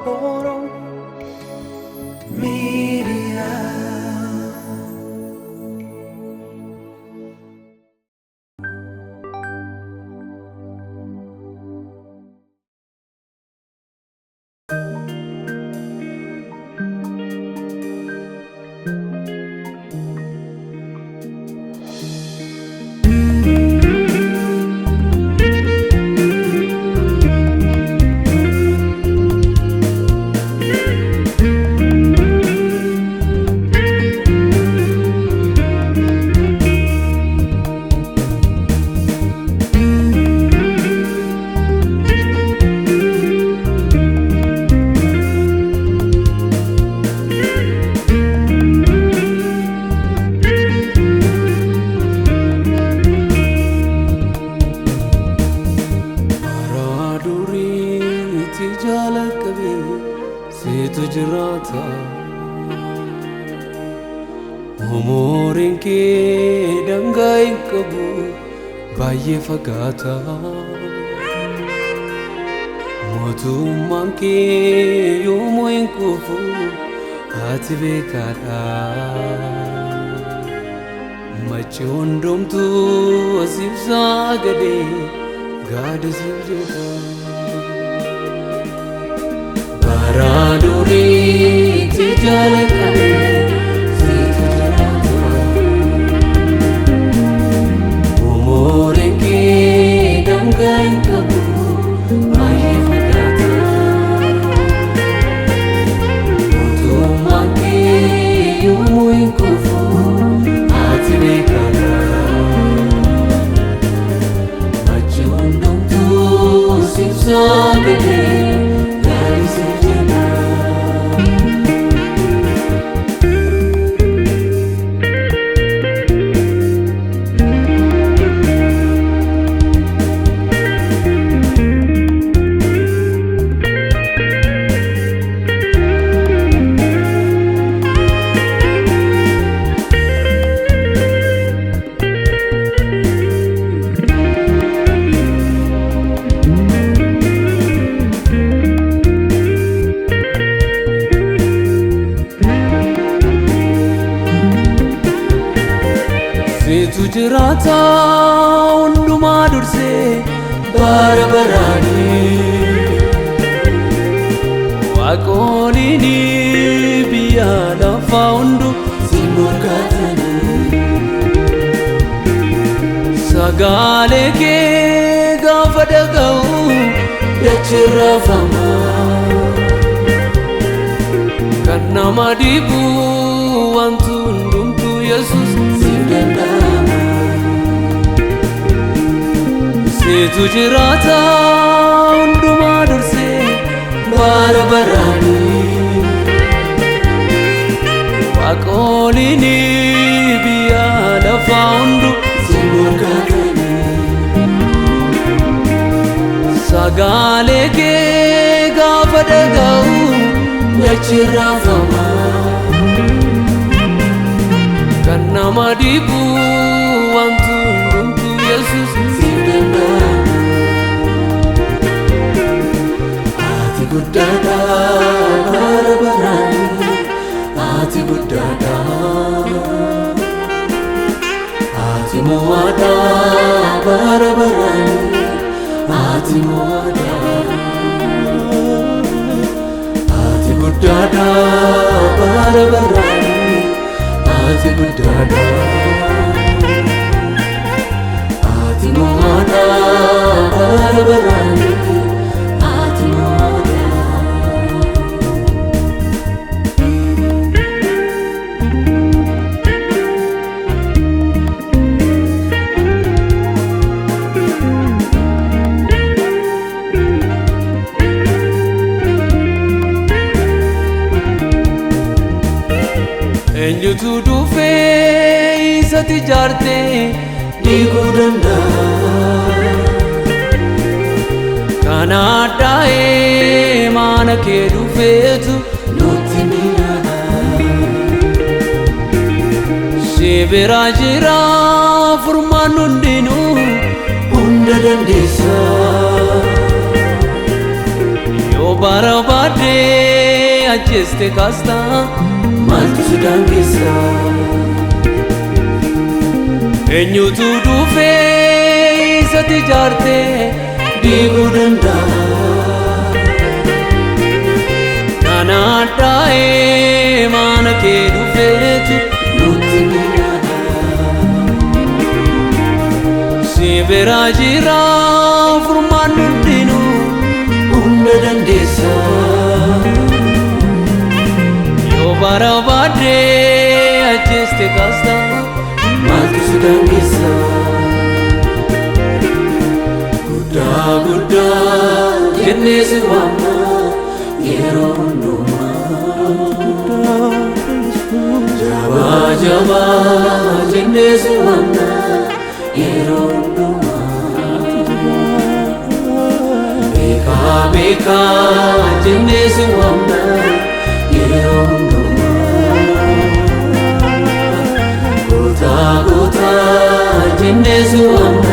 Oro Media. Tujrata Umorin ke dangai kabu baye fagata Motumman ke yomoin kufu ati bekara Machondom tu asif sagade gade sivjeta Baraduri tijalakane situjalata Umorin ke dangai kabu baye fagata Motumman ke yomoin kufu ati bekara Machondom tu asif sagade Tujrata unduma durse barabarani Waqolini biya lafa undu simurgatani Sagale ke gafa dagau dachirafama Kannama dibu wantu undumtu Yesus sindandama Tujrata unduma durse barabarani Waqolini biya lafa undu simurgatani Sagale ke gafa dagau dachirafama Kannama dibu wantu undumtu Yesus sindandama Ati guddada barabarani Ati guddada Ati muwada barabarani Ati muwada Ati guddada barabarani Ati guddada Ati muwada barabarani Ati muwada Enjutu dufe isati jarte digudanda Kanada mana ke dufetu notimina Shibira jira furmanundinu unda dandisa Yo barabade ajjeeste kaasta maaltu si daangessa eenyutu dhufee isatti jaartee diiguu danda'a nana addaa'ee mana kee dhufeetu nutti miidhaga si bira jira furmaan hundinuu hunda dandeessa yoo barbaadee ajjeeste kaasta maaltu si daangessa guddaa guddaa jennee si waamna yeroo hundumaa jabaa jabaa jennee si waamna yeroo hundumaa beekaa beekaa jennee si waamna yeroo hundumaa goota goota jennee si waamna